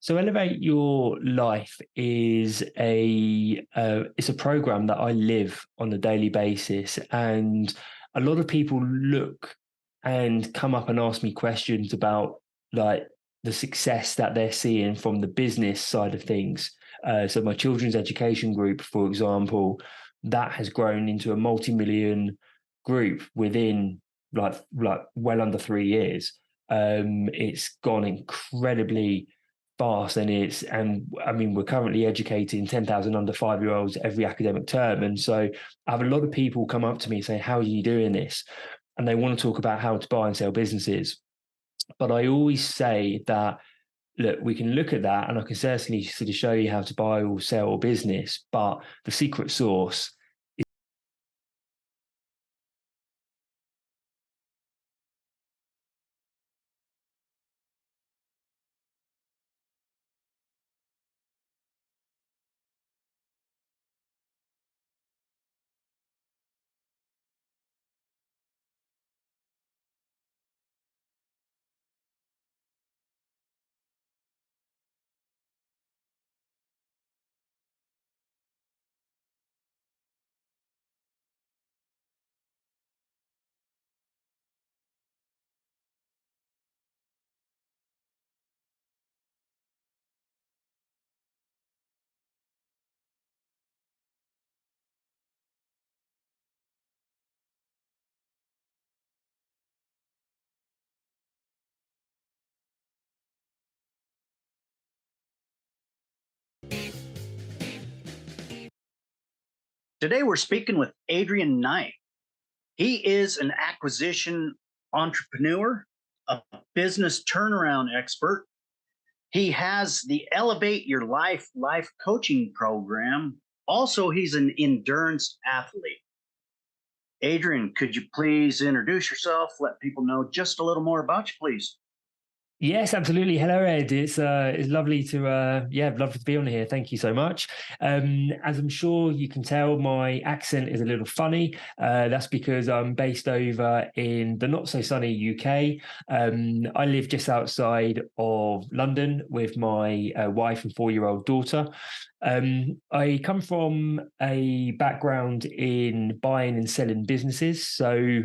So Elevate Your Life is it's a program that I live on a daily basis, and a lot of people look and come up and ask me questions about like the success that they're seeing from the business side of things. So my children's education group, for example, that has grown into a multi-million group within like well under 3 years. It's gone incredibly fast, and I mean we're currently educating 10,000 under 5 year olds every academic term, and so I have a lot of people come up to me saying, how are you doing this? And they want to talk about how to buy and sell businesses. But I always say that, look, we can look at that and I can certainly sort of show you how to buy or sell a business, but the secret sauce. Today, we're speaking with Adrian Knight. He is an acquisition entrepreneur, a business turnaround expert. He has the Elevate Your Life coaching program. Also, he's an endurance athlete. Adrian, could you please introduce yourself? Let people know just a little more about you, please. Yes, absolutely. Hello, Ed. It's lovely to lovely to be on here. Thank you so much. As I'm sure you can tell, my accent is a little funny. That's because I'm based over in the not so sunny UK. I live just outside of London with my wife and 4 year old daughter. I come from a background in buying and selling businesses, so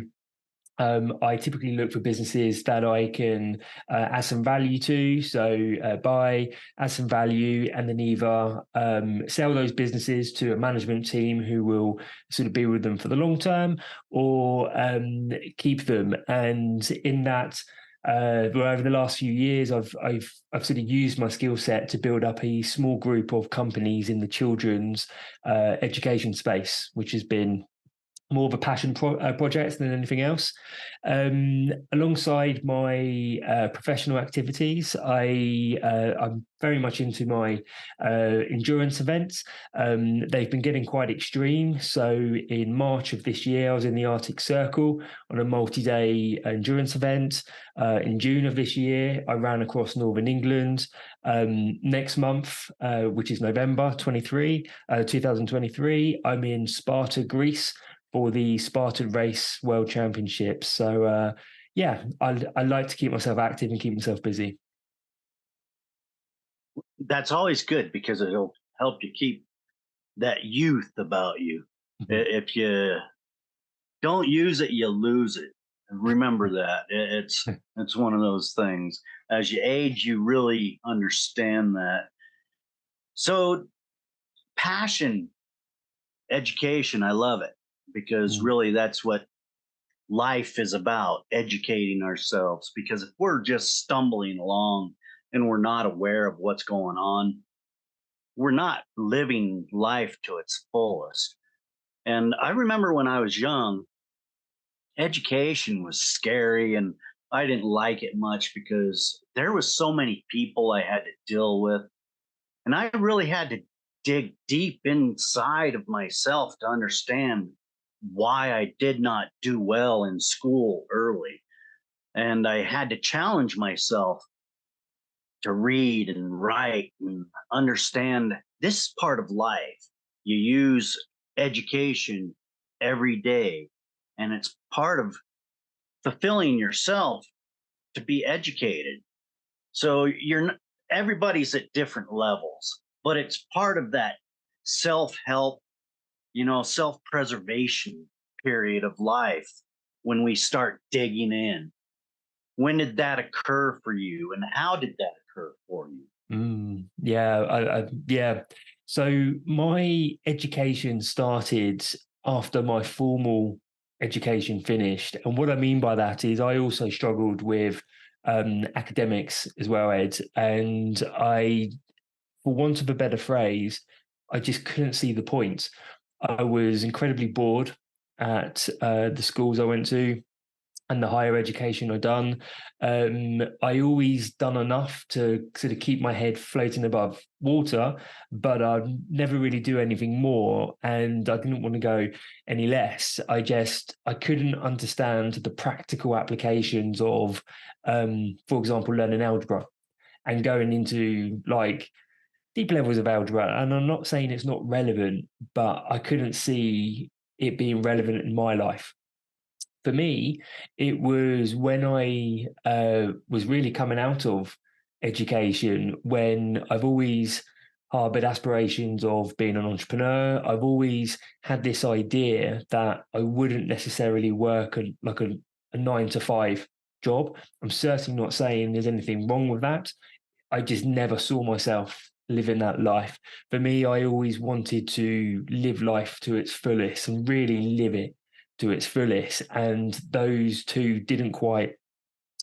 I typically look for businesses that I can add some value to. So buy, add some value, and then either sell those businesses to a management team who will sort of be with them for the long term, or keep them. And in that, well, over the last few years, I've sort of used my skill set to build up a small group of companies in the children's education space, which has been more of a passion project than anything else. Alongside my professional activities, I'm very much into my endurance events. They've been getting quite extreme. So in March of this year, I was in the Arctic Circle on a multi-day endurance event. In June of this year, I ran across Northern England. Next month, which is November 2023, I'm in Sparta, Greece, for the Spartan Race World Championships. So I like to keep myself active and keep myself busy. That's always good because it'll help you keep that youth about you. Mhm. If you don't use it, you lose it. Remember that. It's one of those things. As you age, you really understand that. So passion, education, I love it because Mm. really that's what life is about, educating ourselves. Because if we're just stumbling along and we're not aware of what's going on, we're not living life to its fullest. And I remember when I was young, education was scary and I didn't like it much because there was so many people I had to deal with, and I really had to dig deep inside of myself to understand why I did not do well in school early. And I had to challenge myself to read and write and understand this part of life. You use education every day, and it's part of fulfilling yourself to be educated. So everybody's at different levels, but it's part of that self-help, self-preservation period of life when we start digging in. When did that occur for you, and how did that occur for you? Yeah, yeah. So my education started after my formal education finished, and what I mean by that is I also struggled with academics as well, Ed, and for want of a better phrase, I just couldn't see the point. I was incredibly bored at the schools I went to and the higher education I'd done. I always done enough to sort of keep my head floating above water, but I'd never really do anything more. And I didn't want to go any less. I couldn't understand the practical applications of, for example, learning algebra and going into like deep levels of algebra. And I'm not saying it's not relevant, but I couldn't see it being relevant in my life. For me, it was when I was really coming out of education, when I've always harbored aspirations of being an entrepreneur. I've always had this idea that I wouldn't necessarily work a 9 to 5 job. I'm certainly not saying there's anything wrong with that. I just never saw myself living that life. For me, I always wanted to live life to its fullest and really live it to its fullest. And those two didn't quite,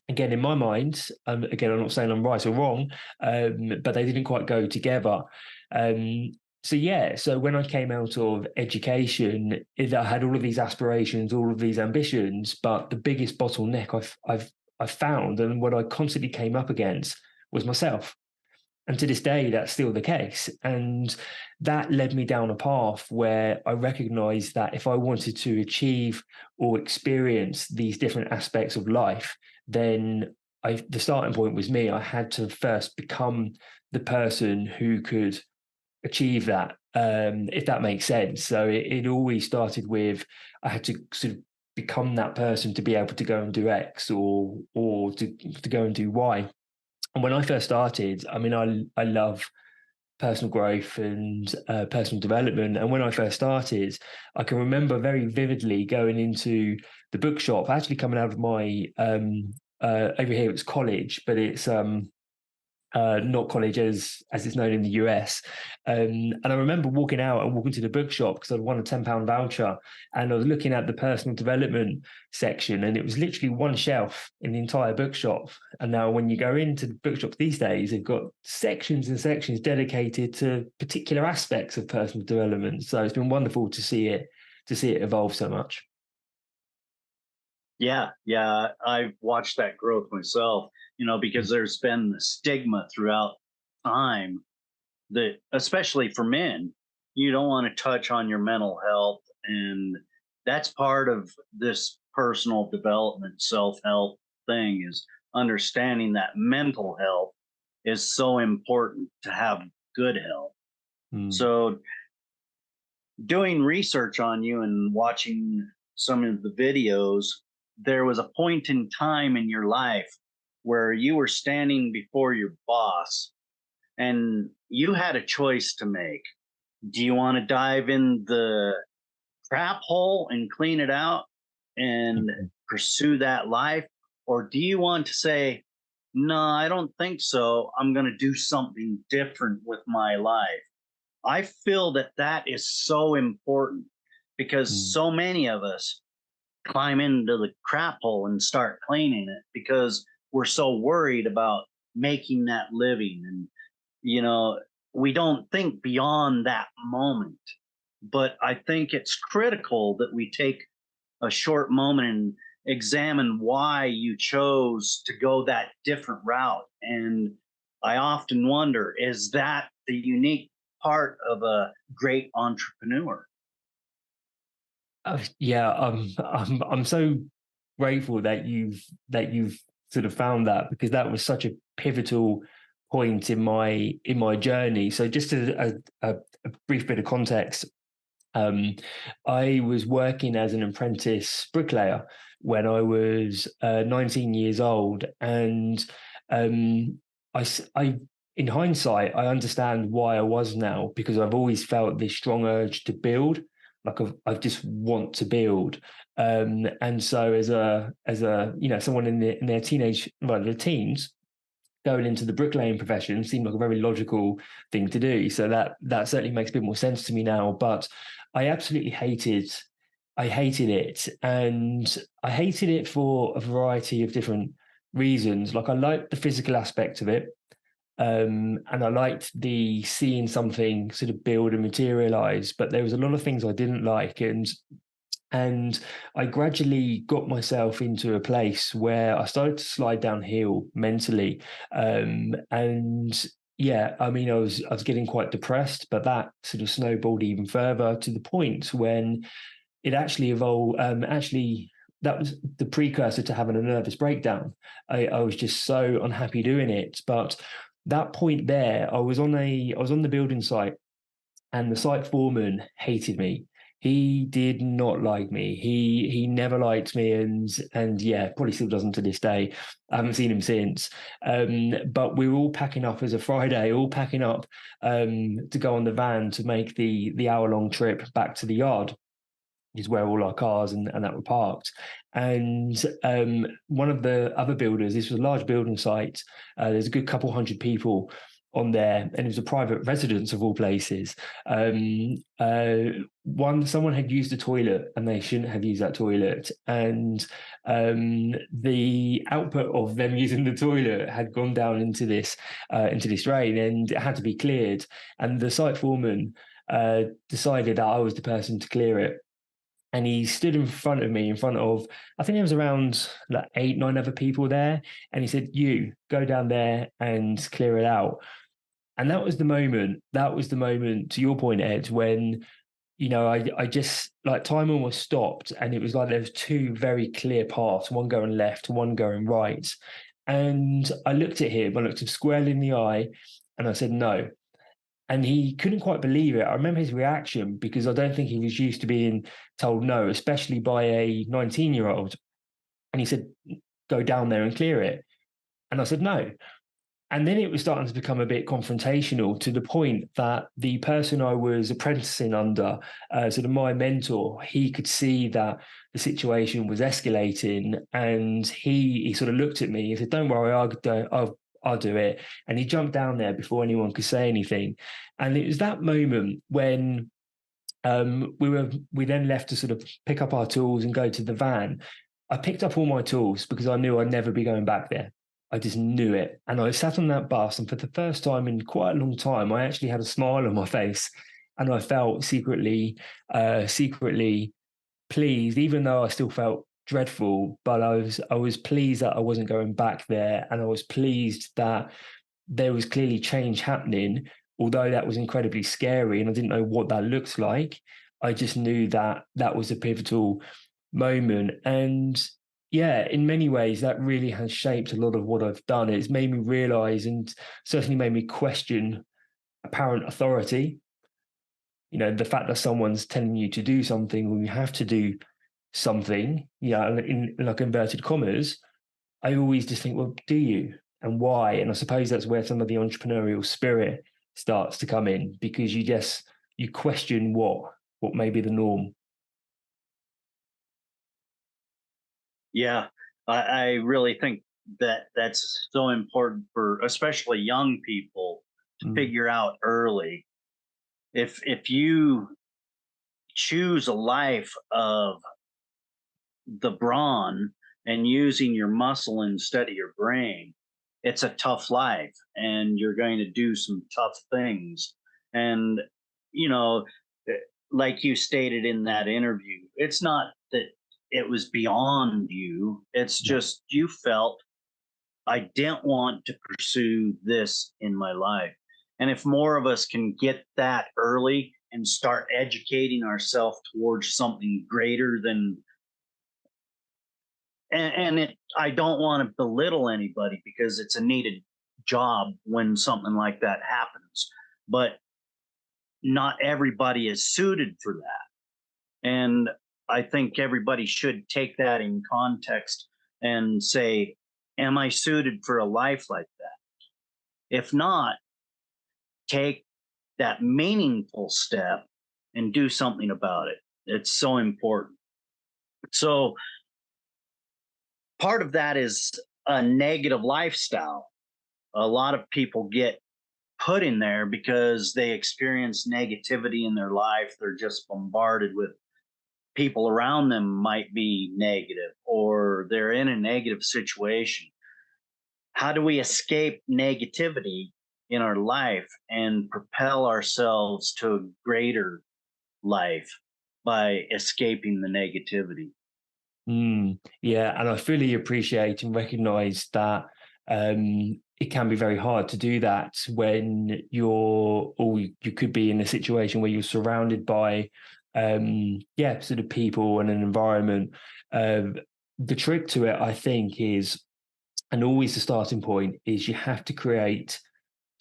again, in my mind, again, I'm not saying I'm right or wrong, but they didn't quite go together. Um, so when I came out of education, I had all of these aspirations, all of these ambitions, but the biggest bottleneck I've found, and what I constantly came up against, was myself. And to this day, that's still the case. And that led me down a path where I recognized that if I wanted to achieve or experience these different aspects of life, then the starting point was me. I had to first become the person who could achieve that, if that makes sense. So it always started with I had to sort of become that person to be able to go and do X or to go and do Y. And when I first started, I mean, I love personal growth and personal development. And when I first started, I can remember very vividly going into the bookshop, actually coming out of my over here it's college, but it's not college as it's known in the US. And I remember walking out and walking to the bookshop because I'd won a £10 voucher, and I was looking at the personal development section, and it was literally one shelf in the entire bookshop. And now when you go into the bookshops these days, they've got sections and sections dedicated to particular aspects of personal development. So it's been wonderful to see it evolve so much. Yeah, I've watched that growth myself, because there's been the stigma throughout time that, especially for men, you don't want to touch on your mental health. And that's part of this personal development, self-help thing, is understanding that mental health is so important to have good health. Mm. So doing research on you and watching some of the videos, there was a point in time in your life where you were standing before your boss and you had a choice to make. Do you want to dive in the crap hole and clean it out and pursue that life? Or do you want to say, no, I don't think so. I'm going to do something different with my life. I feel that that is so important because Mm. so many of us climb into the crap hole and start cleaning it because we're so worried about making that living. And, you know, we don't think beyond that moment. But I think it's critical that we take a short moment and examine why you chose to go that different route. And I often wonder, is that the unique part of a great entrepreneur? Yeah, I'm so grateful that you've sort of found that, because that was such a pivotal point in my journey. So just a brief bit of context, um, I was working as an apprentice bricklayer when I was 19 years old, and um, I in hindsight, I understand why I was now, because I've always felt this strong urge to build. Like I've just want to build. And so as a someone in their teenage, well, their teens, going into the bricklaying profession seemed like a very logical thing to do. So that certainly makes a bit more sense to me now. But I absolutely I hated it. And I hated it for a variety of different reasons. Like I liked the physical aspect of it. And I liked the seeing something sort of build and materialize, but there was a lot of things I didn't like. And I gradually got myself into a place where I started to slide downhill mentally. And yeah, I mean, I was getting quite depressed, but that sort of snowballed even further to the point when it actually evolved. Actually, that was the precursor to having a nervous breakdown. I was just so unhappy doing it. But that point there, I was on the building site, and the site foreman hated me. He did not like me. He never liked me, and yeah, probably still doesn't to this day. I haven't seen him since. But we were all packing up as a Friday, all packing up to go on the van to make the hour-long trip back to the yard, is where all our cars and that were parked. And one of the other builders, this was a large building site, there's a good couple hundred people on there, and it was a private residence of all places. Someone had used the toilet and they shouldn't have used that toilet, and the output of them using the toilet had gone down into this drain, and it had to be cleared. And the site foreman decided that I was the person to clear it, and he stood in front of me, in front of, I think there was around like 8, 9 other people there. And he said, "You go down there and clear it out." And that was the moment, to your point, Ed, when, I just, like, time almost stopped. And it was like there was two very clear paths, one going left, one going right. And I looked at him, I looked him squarely in the eye, and I said, "No." And he couldn't quite believe it. I remember his reaction, because I don't think he was used to being told no, especially by a 19-year-old. And he said, "Go down there and clear it." And I said, "No." And then it was starting to become a bit confrontational, to the point that the person I was apprenticing under, sort of my mentor, he could see that the situation was escalating, and he sort of looked at me and said, "Don't worry, I'll do it." And he jumped down there before anyone could say anything. And it was that moment when we then left to sort of pick up our tools and go to the van. I picked up all my tools because I knew I'd never be going back there. I just knew it. And I sat on that bus, and for the first time in quite a long time, I actually had a smile on my face, and I felt secretly pleased, even though I still felt dreadful. But I was pleased that I wasn't going back there, and I was pleased that there was clearly change happening. Although that was incredibly scary, and I didn't know what that looked like, I just knew that that was a pivotal moment. And yeah, in many ways, that really has shaped a lot of what I've done. It's made me realize, and certainly made me question apparent authority. The fact that someone's telling you to do something when you have to do something, in like inverted commas, I always just think, well, do you? And why? And I suppose that's where some of the entrepreneurial spirit starts to come in, because you question what may be the norm. Yeah, I really think that that's so important for especially young people to Mm. figure out early. If you choose a life of the brawn and using your muscle instead of your brain, it's a tough life, and you're going to do some tough things. And, you know, eh, like you stated in that interview, it's not that it was beyond you, it's Yeah. just you felt, I didn't want to pursue this in my life. And if more of us can get that early and start educating ourselves towards something greater than, and it, I don't want to belittle anybody because it's a needed job when something like that happens, but not everybody is suited for that. And I think everybody should take that in context and say, am I suited for a life like that? If not, take that meaningful step and do something about it. It's so important. So part of that is a negative lifestyle. A lot of people get put in there because they experience negativity in their life. They're just bombarded with people around them might be negative, or they're in a negative situation. How do we escape negativity in our life and propel ourselves to a greater life by escaping the negativity? Yeah, and I fully appreciate and recognize that it can be very hard to do that when or you could be in a situation where you're surrounded by, yeah, sort of people and an environment. The trick to it, I think, is, and always the starting point is, you have to create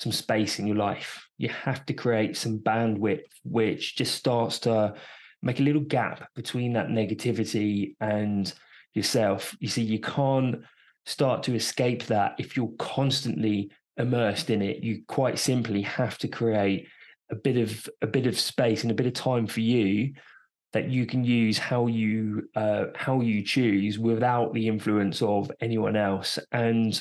some space in your life. You have to create some bandwidth, which just starts to make a little gap between that negativity and yourself. You see, you can't start to escape that if you're constantly immersed in it. You quite simply have to create a bit of space and a bit of time for you that you can use how you choose without the influence of anyone else. And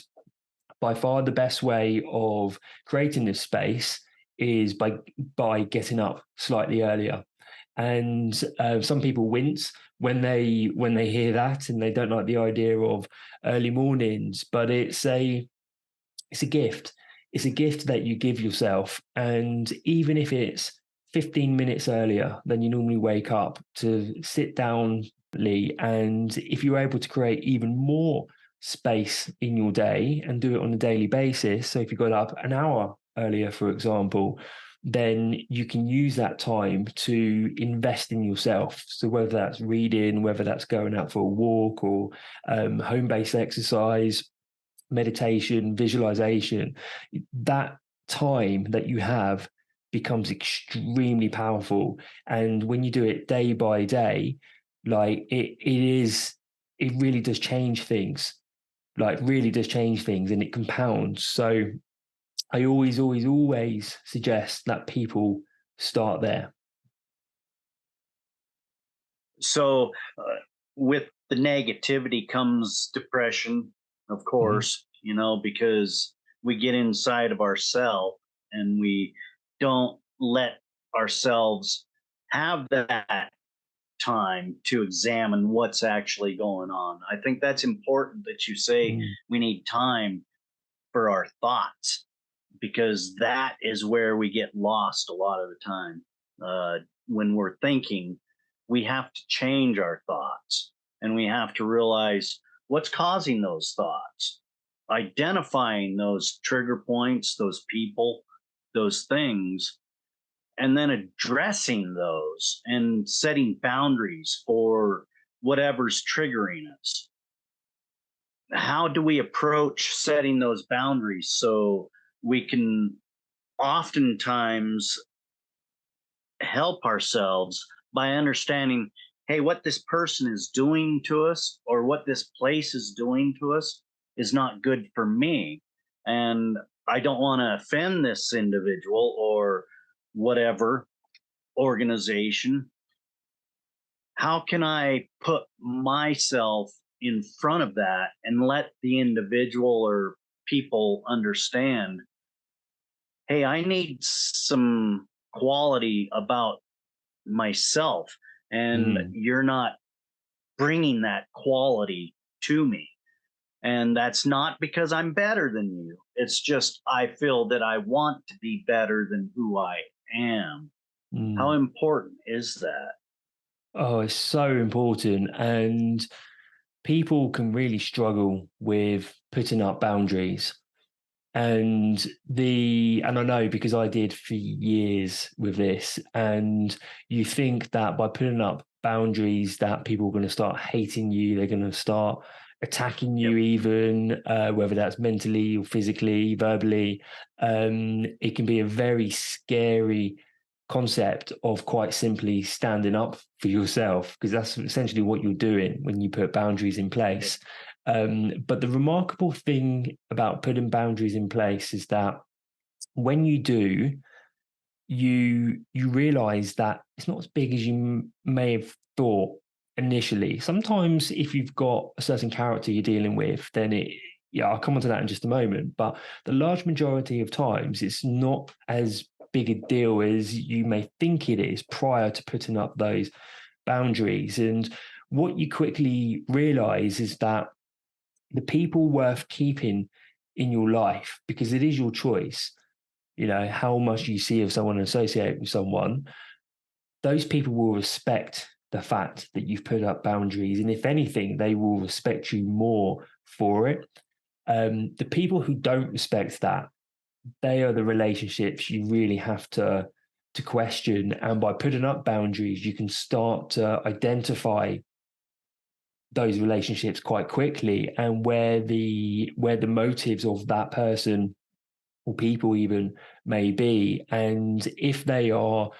by far the best way of creating this space is by getting up slightly earlier. And some people wince when they hear that, and they don't like the idea of early mornings. But it's a gift. It's a gift that you give yourself, and even if it's 15 minutes earlier than you normally wake up, to sit down, and if you're able to create even more space in your day and do it on a daily basis, so if you got up an hour earlier, for example, then you can use that time to invest in yourself. So whether that's reading, whether that's going out for a walk, or home-based exercise, meditation, visualization, that time that you have becomes extremely powerful. And when you do it day by day, like it really does change things. Like really does change things, and it compounds. So I always suggest that people start there. So, with the negativity comes depression, of Mhm. course, because we get inside of ourselves and we don't let ourselves have that time to examine what's actually going on. I think that's important that you say Mm. we need time for our thoughts, because that is where we get lost a lot of the time. When we're thinking, we have to change our thoughts, and we have to realize what's causing those thoughts, identifying those trigger points, those people, those things, and then addressing those and setting boundaries for whatever's triggering us. How do we approach setting those boundaries so we can oftentimes help ourselves by understanding, hey, what this person is doing to us or what this place is doing to us is not good for me, and I don't want to offend this individual or whatever organization. How can I put myself in front of that and let the individual or people understand, hey, I need some quality about myself, and Mm. you're not bringing that quality to me. And that's not because I'm better than you. It's just I feel that I want to be better than who I am. How Mm. important is that? Oh, it's so important. And people can really struggle with putting up boundaries. And I know, because I did for years with this, and you think that by putting up boundaries that people are going to start hating you, they're going to start attacking Yep. you, even whether that's mentally or physically, verbally. It can be a very scary concept of quite simply standing up for yourself, because that's essentially what you're doing when you put boundaries in Yep. place. But the remarkable thing about putting boundaries in place is that when you do, you realize that it's not as big as you may have thought initially. Sometimes if you've got a certain character you're dealing with, then yeah, I'll come on to that in just a moment. But the large majority of times, it's not as big a deal as you may think it is prior to putting up those boundaries. And what you quickly realize is that the people worth keeping in your life, because it is your choice, how much you see of someone and associate with someone, those people will respect the fact that you've put up boundaries. And if anything, they will respect you more for it. The people who don't respect that, they are the relationships you really have to question. And by putting up boundaries, you can start to identify those relationships quite quickly, and where the motives of that person or people even may be. And if they are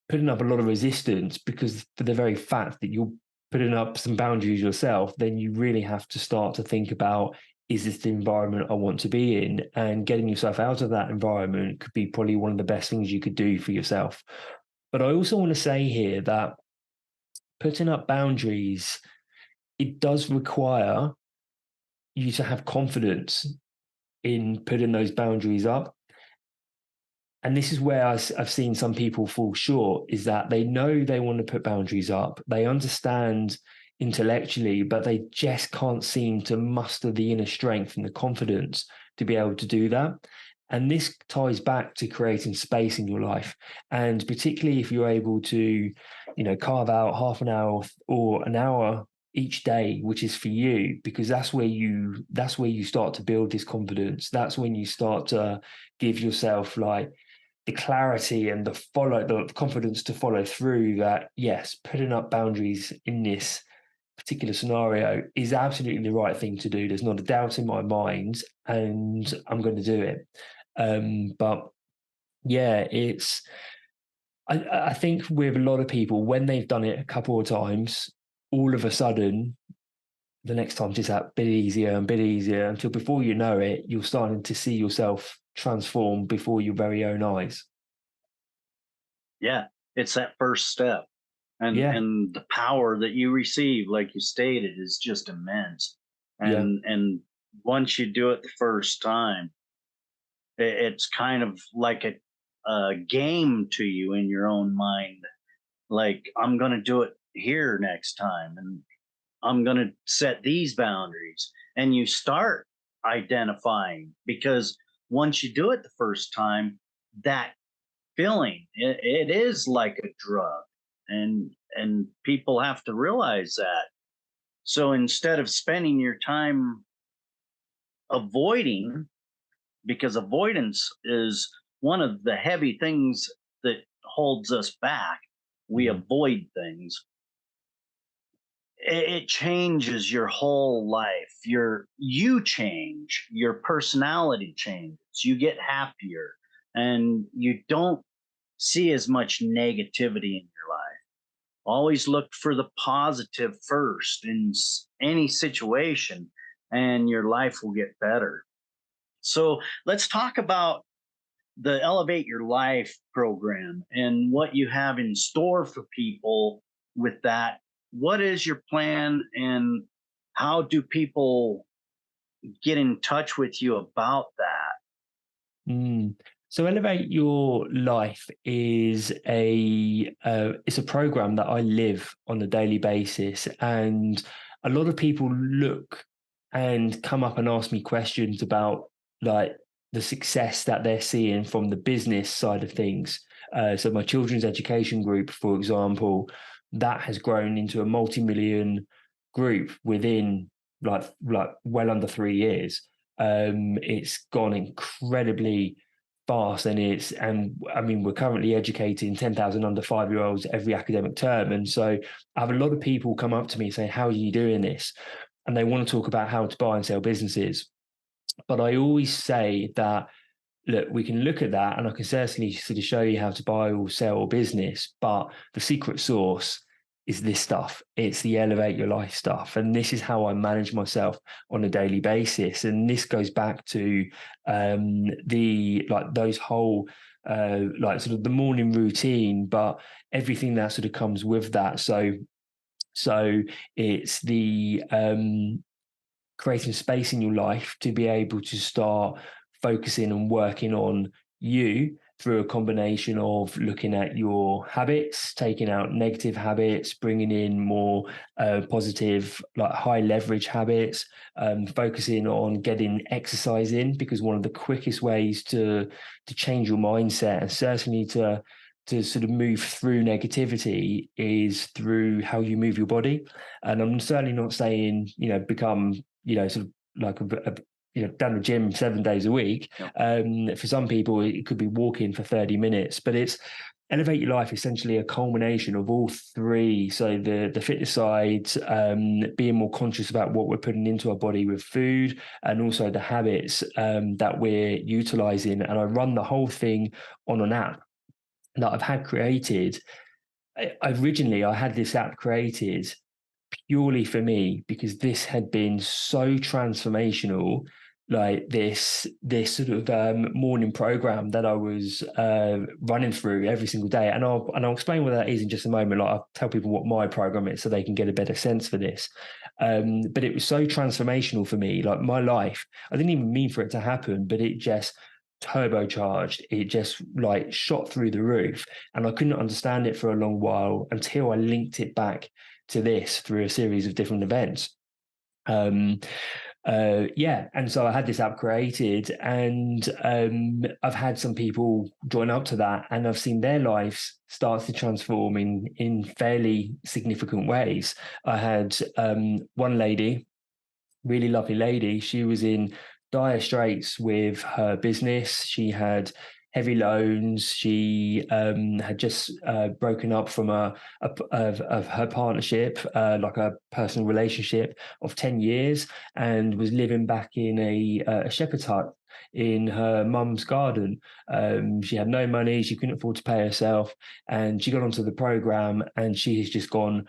putting up a lot of resistance because for the very fact that you're putting up some boundaries yourself, then you really have to start to think about, is this the environment I want to be in? And getting yourself out of that environment could be probably one of the best things you could do for yourself. But I also want to say here that putting up boundaries, it does require you to have confidence in putting those boundaries up. And this is where I've seen some people fall short, is that they know they want to put boundaries up. They understand intellectually, but they just can't seem to muster the inner strength and the confidence to be able to do that. And this ties back to creating space in your life. And particularly if you're able to, carve out half an hour or an hour each day, which is for you, because that's where you start to build this confidence. That's when you start to give yourself like the clarity and the confidence to follow through, that yes, putting up boundaries in this particular scenario is absolutely the right thing to do. There's not a doubt in my mind, and I'm going to do it. But yeah, I think with a lot of people, when they've done it a couple of times, all of a sudden the next time just that bit easier and bit easier, until before you know it, you're starting to see yourself transform before your very own eyes. Yeah, it's that first step. And Yeah, and the power that you receive, like you stated, is just immense. yeah, And once you do it the first time, it's kind of like a game to you in your own mind. Like, I'm going to do it here next time, and I'm going to set these boundaries. And you start identifying, because once you do it the first time, that feeling, it is like a drug. And people have to realize that. So instead of spending your time avoiding, because avoidance is one of the heavy things that holds us back, we mm, avoid things. It changes your whole life. You change, your personality changes, you get happier, and you don't see as much negativity in your life. Always look for the positive first in any situation, and your life will get better. So let's talk about the Elevate Your Life program and what you have in store for people with that. What is your plan, and how do people get in touch with you about that? mm. So Elevate Your Life is it's a program that I live on a daily basis, and a lot of people look and come up and ask me questions about like the success that they're seeing from the business side of things. So my children's education group, for example, that has grown into a multi-million group within like well under 3 years. It's gone incredibly fast, and I mean, we're currently educating 10,000 under 5-year-olds every academic term. And so I have a lot of people come up to me saying, how are you doing this? And they want to talk about how to buy and sell businesses. But I always say that, look, we can look at that, and I can certainly sort of show you how to buy or sell a business, but the secret sauce is this stuff. It's the elevate your life stuff. And this is how I manage myself on a daily basis. And this goes back to the like those whole like sort of the morning routine, but everything that sort of comes with that. So it's the creating space in your life to be able to start focusing and working on you through a combination of looking at your habits, taking out negative habits, bringing in more positive, like high leverage habits, focusing on getting exercise in, because one of the quickest ways to change your mindset, and certainly to sort of move through negativity, is through how you move your body. And I'm certainly not saying, become, sort of like down the gym 7 days a week. Yep. For some people, it could be walking for 30 minutes, but it's elevate your life, essentially a culmination of all three. So the fitness side, being more conscious about what we're putting into our body with food, and also the habits that we're utilizing. And I run the whole thing on an app that I've had created. Originally, I had this app created purely for me because this had been so transformational, like this sort of morning program that I was running through every single day. And I'll explain what that is in just a moment. Like, I'll tell people what my program is so they can get a better sense for this. But it was so transformational for me. Like, my life, I didn't even mean for it to happen, but it just turbocharged. It just like shot through the roof, and I couldn't understand it for a long while until I linked it back to this through a series of different events. And so I had this app created, and I've had some people join up to that, and I've seen their lives start to transform in fairly significant ways. I had one lady, really lovely lady. She was in dire straits with her business. She had heavy loans. She had just broken up from of her partnership, like a personal relationship of 10 years, and was living back in a shepherd's hut in her mum's garden. She had no money. She couldn't afford to pay herself, and she got onto the program, and she has just gone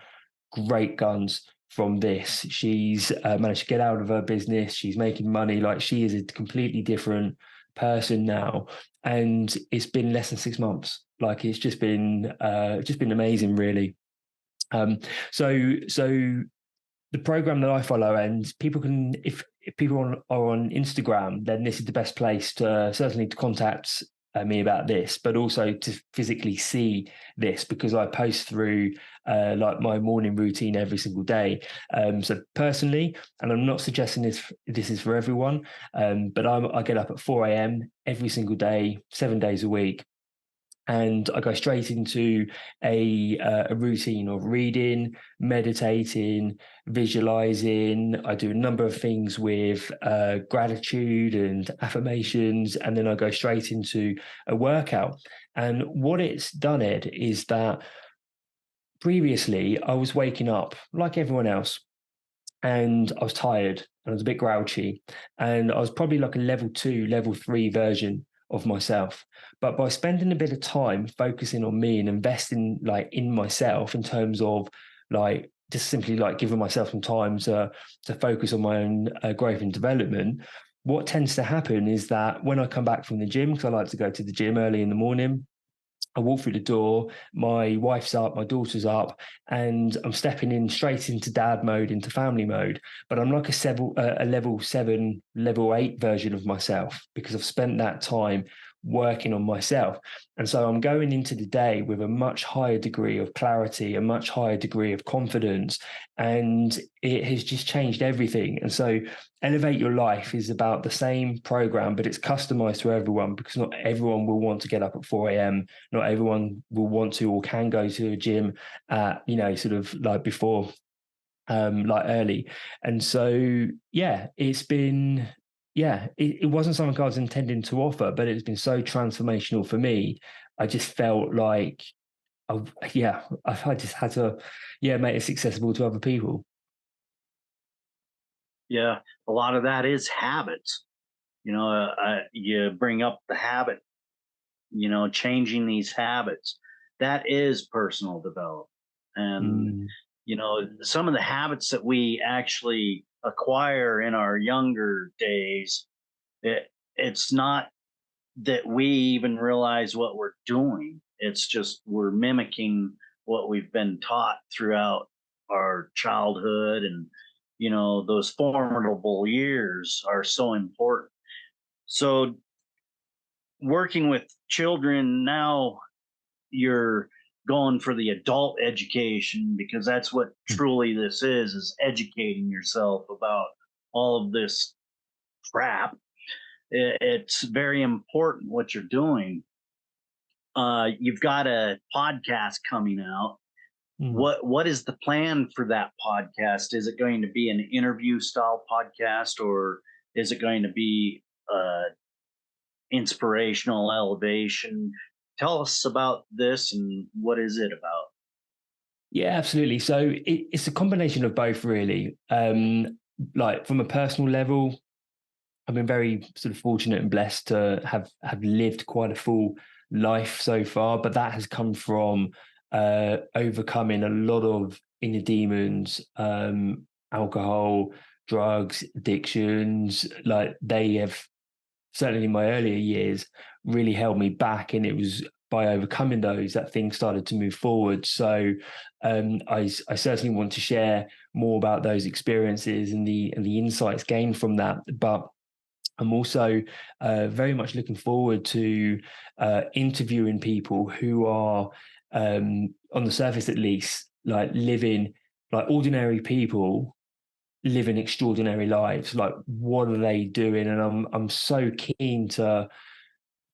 great guns from this. She's managed to get out of her business. She's making money. Like, she is a completely different person now, and it's been less than 6 months. Like, it's just been amazing, really. So the program that I follow, and people can, if people are on Instagram, then this is the best place to certainly to contact me about this, but also to physically see this, because I post through like my morning routine every single day. So personally, and I'm not suggesting this is for everyone, but I get up at 4 a.m. every single day, 7 days a week. And I go straight into a routine of reading, meditating, visualizing. I do a number of things with gratitude and affirmations, and then I go straight into a workout. And what it's done, Ed, is that previously I was waking up like everyone else, and I was tired, and I was a bit grouchy, and I was probably like a level 2, level 3 version of myself. But by spending a bit of time focusing on me and investing like in myself, in terms of like just simply like giving myself some time to focus on my own growth and development, what tends to happen is that when I come back from the gym, because I like to go to the gym early in the morning, I walk through the door, my wife's up, my daughter's up, and I'm stepping in straight into dad mode, into family mode. But I'm like a level 7, level 8 version of myself, because I've spent that time working on myself. And so I'm going into the day with a much higher degree of clarity, a much higher degree of confidence, and it has just changed everything. And so Elevate Your Life is about the same program, but it's customized to everyone, because not everyone will want to get up at 4 a.m. Not everyone will want to or can go to a gym at, sort of like before, like early. And so, it's been, it wasn't something I was intending to offer, but it's been so transformational for me. I just felt like, I just had to, make it accessible to other people. Yeah, a lot of that is habits. You bring up the habit, changing these habits. That is personal development. And, Mm. some of the habits that we actually acquire in our younger days, it's not that we even realize what we're doing. It's just we're mimicking what we've been taught throughout our childhood. And, those formidable years are so important. So, working with children now, you're going for the adult education, because that's what truly this is educating yourself about all of this crap. It's very important what you're doing. You've got a podcast coming out. Mm. What is the plan for that podcast? Is it going to be an interview style podcast, or is it going to be inspirational elevation? Tell us about this, and what is it about? Yeah, absolutely. So it's a combination of both, really. Like from a personal level, I've been very sort of fortunate and blessed to have lived quite a full life so far, but that has come from overcoming a lot of inner demons, alcohol, drugs, addictions. Like they have, certainly in my earlier years, really held me back, and it was by overcoming those that things started to move forward. So I certainly want to share more about those experiences and the insights gained from that, but I'm also very much looking forward to interviewing people who are, on the surface at least, like living like ordinary people living extraordinary lives. Like, what are they doing? And I'm so keen to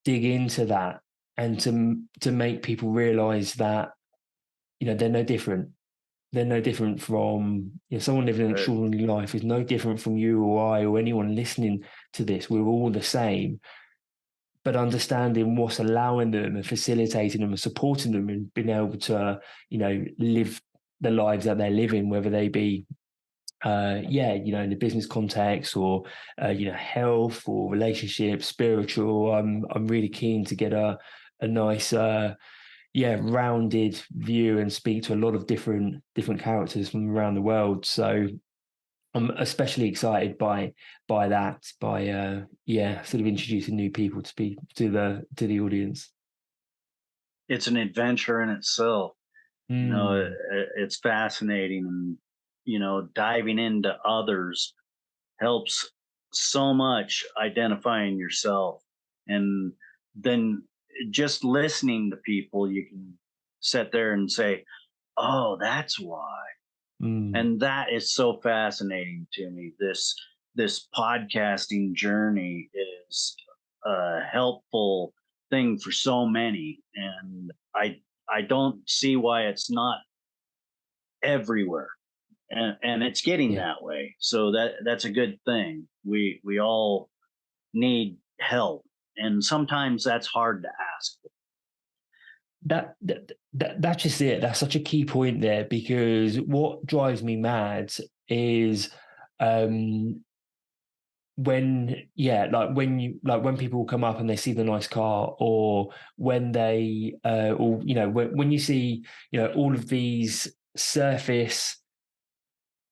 dig into that and to make people realize that they're no different. They're no different from someone living an Right. extraordinary life is no different from you or I or anyone listening to this. We're all the same, but understanding what's allowing them and facilitating them and supporting them and being able to, live the lives that they're living, whether they be, in the business context or, health or relationships, spiritual. I'm really keen to get a nice, rounded view and speak to a lot of different characters from around the world. So I'm especially excited by that, by sort of introducing new people to be to the audience. It's an adventure in itself. Mm, It's fascinating, and diving into others helps so much identifying yourself. And then just listening to people, you can sit there and say, oh, that's why. mm, And that is so fascinating to me. This podcasting journey is a helpful thing for so many, and I don't see why it's not everywhere. And it's getting yeah. that way. So that's a good thing. We all need help, and sometimes that's hard to ask. That's just it. That's such a key point there, because what drives me mad is um when people come up and they see the nice car, or when they or when you see all of these surface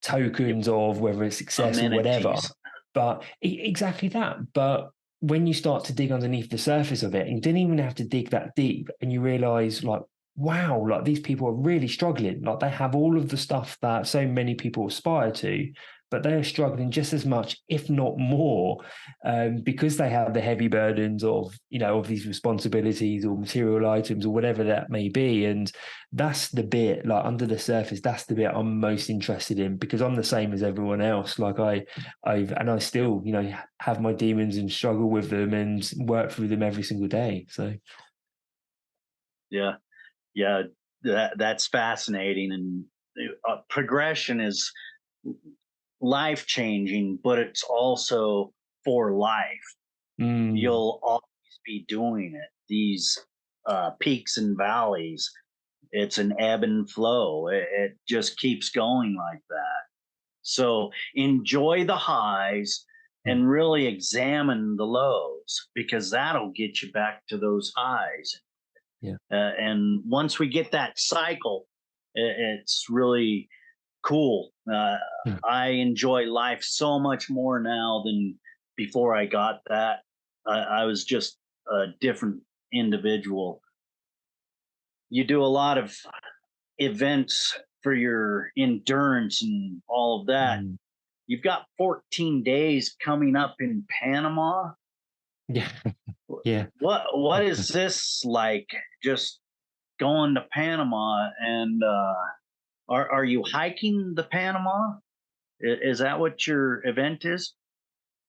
Yep. tokens of whether it's success or whatever. Amenities. But exactly that. But when you start to dig underneath the surface of it, and you didn't even have to dig that deep, and you realize, like, wow, like these people are really struggling. Like they have all of the stuff that so many people aspire to, but they are struggling just as much, if not more, because they have the heavy burdens of these responsibilities or material items or whatever that may be. And that's the bit, like under the surface, that's the bit I'm most interested in, because I'm the same as everyone else. Like I still, have my demons and struggle with them and work through them every single day. So Yeah, yeah, that's fascinating. And progression is life changing, but it's also for life. mm, You'll always be doing it. These peaks and valleys, it's an ebb and flow. It just keeps going like that. So enjoy the highs mm, and really examine the lows, because that'll get you back to those highs. yeah. And once we get that cycle It's really cool. Hmm. I enjoy life so much more now than before I got that. I was just a different individual. You do a lot of events for your endurance and all of that. Mm. You've got 14 days coming up in Panama. Yeah, yeah. What is this like? Just going to Panama and are you hiking the Panama? Is that what your event is?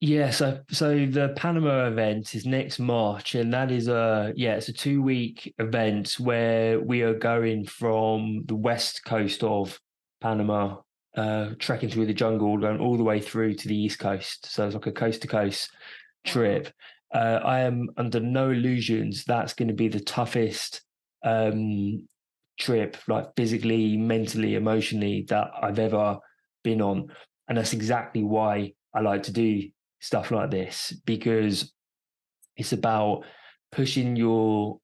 Yeah, so the Panama event is next March, and that is it's a 2 week event where we are going from the west coast of Panama, trekking through the jungle, going all the way through to the east coast. So it's like a coast to coast Wow. trip. I am under no illusions that's going to be the toughest um, trip, like physically, mentally, emotionally, that I've ever been on, and that's exactly why I like to do stuff like this, because it's about pushing your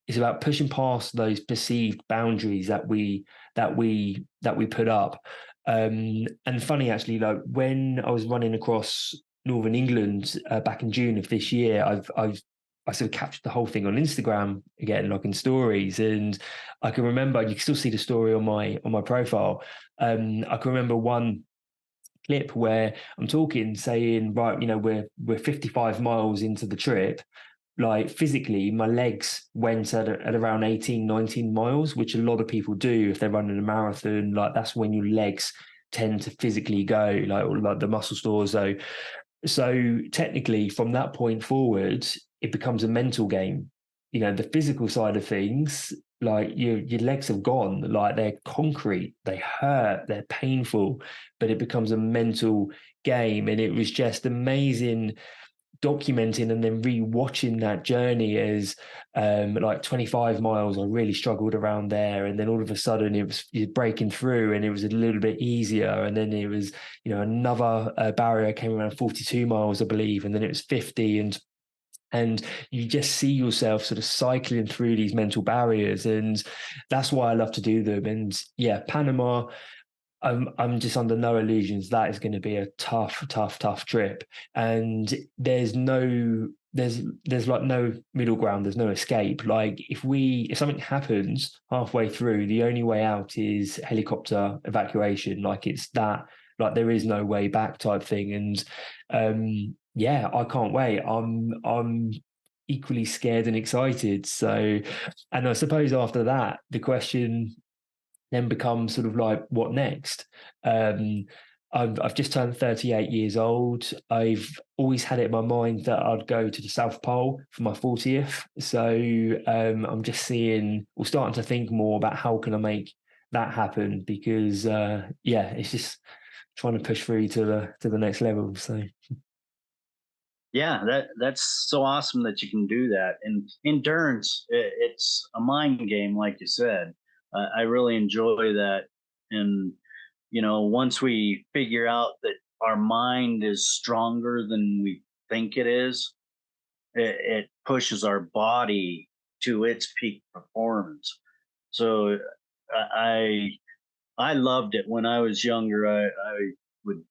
it's about pushing past those perceived boundaries that we put up. And funny actually, like when I was running across northern England back in June of this year, I sort of captured the whole thing on Instagram again, like in stories, and I can remember, you can still see the story on my profile. I can remember one clip where I'm talking, saying, right, we're 55 miles into the trip. Like physically, my legs went at around 18, 19 miles, which a lot of people do if they're running a marathon. Like that's when your legs tend to physically go, like the muscle stores. So technically, from that point forward, it becomes a mental game. The physical side of things, like your legs have gone, like they're concrete, they hurt, they're painful, but it becomes a mental game. And it was just amazing documenting and then re-watching that journey as like 25 miles. I really struggled around there, and then all of a sudden you're breaking through and it was a little bit easier, and then it was another barrier came around 42 miles I believe, and then it was 50, and you just see yourself sort of cycling through these mental barriers, and that's why I love to do them. And yeah, Panama, I'm just under no illusions that is going to be a tough, tough, tough trip, and there's like no middle ground. There's no escape. Like if something happens halfway through, the only way out is helicopter evacuation. Like it's that, like there is no way back type thing. And yeah, I can't wait. I'm equally scared and excited. So, and I suppose after that, the question then becomes sort of like, what next? Um, I've just turned 38 years old. I've always had it in my mind that I'd go to the South Pole for my 40th. So I'm just seeing, or starting to think more about how can I make that happen, because yeah, it's just trying to push through to the next level. So Yeah, that's so awesome that you can do that. And endurance, it's a mind game, like you said. I really enjoy that. And once we figure out that our mind is stronger than we think it is, it pushes our body to its peak performance. So I I loved it when I was younger. I would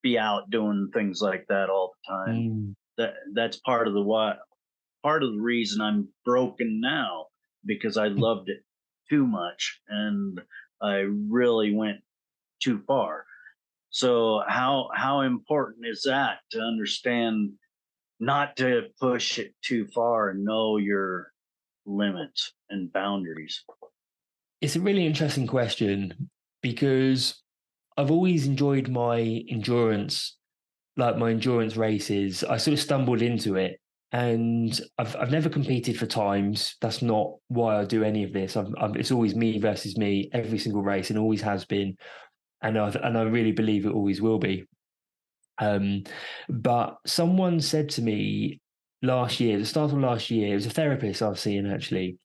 be out doing things like that all the time. mm, That's part of the reason I'm broken now, because I loved it too much and I really went too far. So how important is that to understand not to push it too far and know your limits and boundaries? it's a really interesting question, because I've always enjoyed my endurance races. I sort of stumbled into it, and I've never competed for times. That's not why I do any of this. It's always me versus me every single race, and always has been, and I really believe it always will be. Um, but someone said to me last year, the start of last year, it was a therapist I was seeing actually,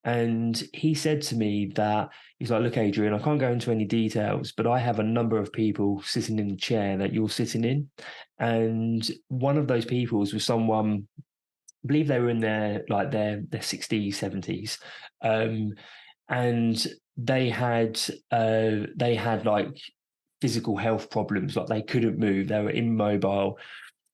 and he said to me that he's like, look, Adrian, I can't go into any details, but I have a number of people sitting in the chair that you're sitting in. And one of those people was someone, I believe they were in their 60s, 70s. Um, and they had like physical health problems, like they couldn't move, they were immobile.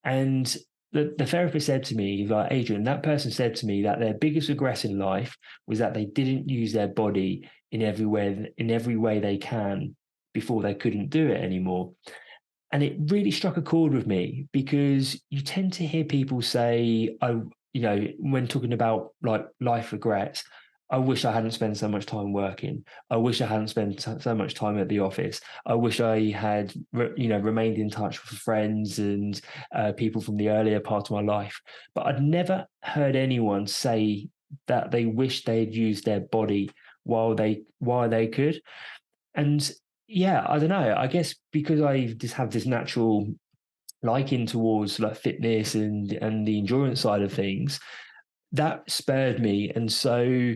And the therapist said to me, like, Adrian, that person said to me that their biggest regret in life was that they didn't use their body in every way they can before they couldn't do it anymore. And it really struck a chord with me because you tend to hear people say, "Oh, you know, when talking about like life regrets, I wish I hadn't spent so much time working. I wish I hadn't spent so much time at the office. I wish I had, remained in touch with friends and people from the earlier part of my life." But I'd never heard anyone say that they wish they had used their body while they could. And yeah, I don't know. I guess because I just have this natural liking towards like fitness and the endurance side of things, that spurred me. And so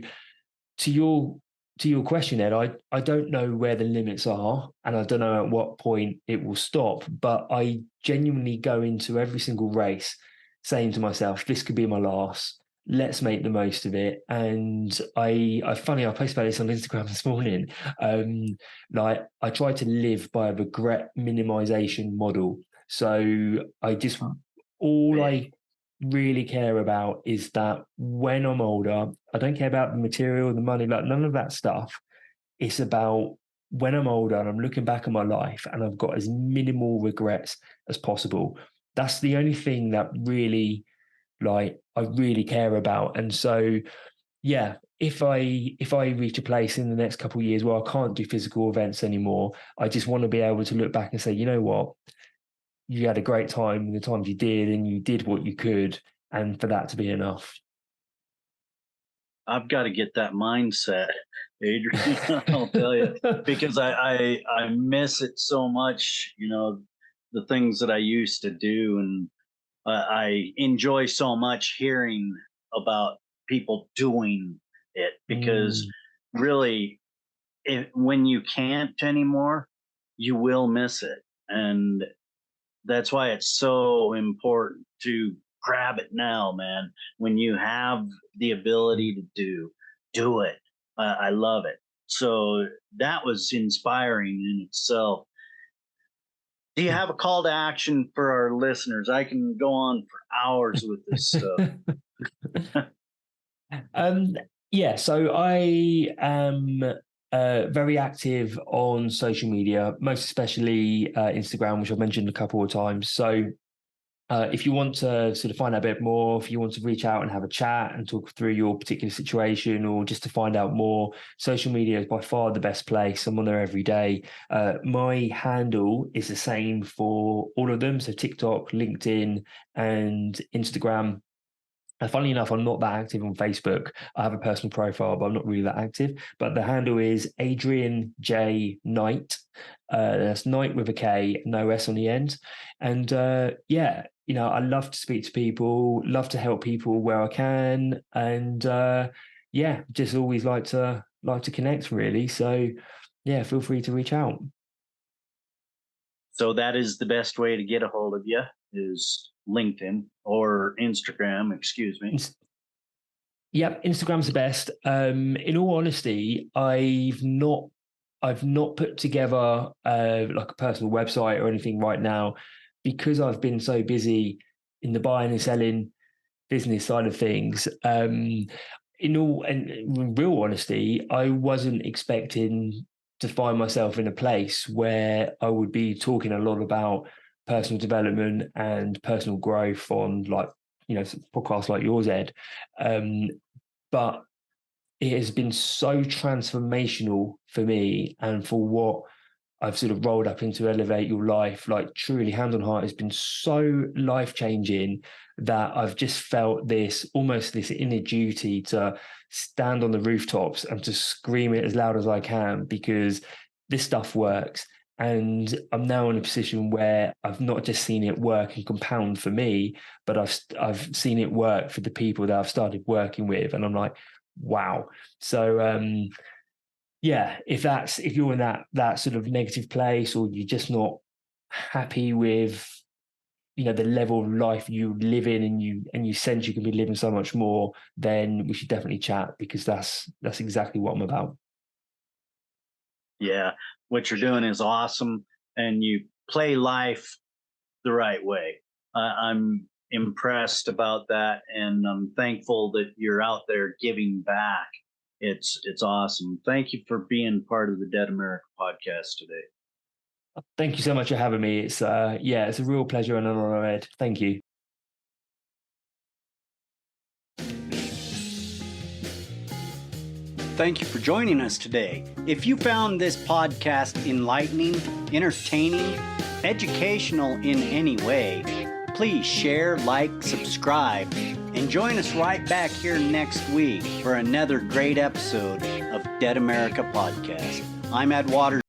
to your question, Ed, I don't know where the limits are, and I don't know at what point it will stop. But I genuinely go into every single race saying to myself, "This could be my last. Let's make the most of it." And I funny, I posted about this on Instagram this morning. Um, like I try to live by a regret minimization model. So I just all Big. I really care about is that when I'm older, I don't care about the material, the money, like none of that stuff. It's about when I'm older and I'm looking back on my life and I've got as minimal regrets as possible. That's the only thing that really, like, I really care about. And so, yeah, if I reach a place in the next couple of years where I can't do physical events anymore, I just want to be able to look back and say, you know what, you had a great time in the times you did, and you did what you could, and for that to be enough. I've got to get that mindset, Adrian. I'll tell you, because I miss it so much. You know, the things that I used to do, and I enjoy so much hearing about people doing it because Mm, really, when you can't anymore, you will miss it, and that's why it's so important to grab it now, man. When you have the ability to do it. I love it. So that was inspiring in itself. Do you have a call to action for our listeners? I can go on for hours with this stuff. um, yeah, so I am very active on social media, most especially Instagram, which I've mentioned a couple of times. So if you want to sort of find out a bit more, if you want to reach out and have a chat and talk through your particular situation, or just to find out more, social media is by far the best place. I'm on there every day. My handle is the same for all of them. So TikTok, LinkedIn, and Instagram. And funnily enough, I'm not that active on Facebook. I have a personal profile, but I'm not really that active. But the handle is Adrian J Knight. That's Knight with a K, no S on the end. And yeah, I love to speak to people, love to help people where I can, and yeah, just always like to connect really. So yeah, feel free to reach out. So that is the best way to get a hold of you is LinkedIn or Instagram, excuse me. Yep, Instagram's the best. In all honesty, I've not put together like a personal website or anything right now because I've been so busy in the buying and selling business side of things. In real honesty, I wasn't expecting to find myself in a place where I would be talking a lot about personal development and personal growth on like podcasts like yours, Ed. Um, but it has been so transformational for me and for what I've sort of rolled up into Elevate Your Life. Like truly, hand on heart, has been so life changing that I've just felt this almost this inner duty to stand on the rooftops and to scream it as loud as I can because this stuff works. And I'm now in a position where I've not just seen it work and compound for me, but I've seen it work for the people that I've started working with, and I'm like, wow. So yeah, if you're in that sort of negative place, or you're just not happy with the level of life you live in, and you sense you can be living so much more, then we should definitely chat because that's exactly what I'm about. Yeah, what you're doing is awesome, and you play life the right way. I'm impressed about that, and I'm thankful that you're out there giving back. It's awesome. Thank you for being part of the Dead America podcast today. Thank you so much for having me. It's yeah, it's a real pleasure and an honor, Ed. Thank you. Thank you for joining us today. If you found this podcast enlightening, entertaining, educational in any way, please share, like, subscribe, and join us right back here next week for another great episode of Dead America Podcast. I'm Ed Waters.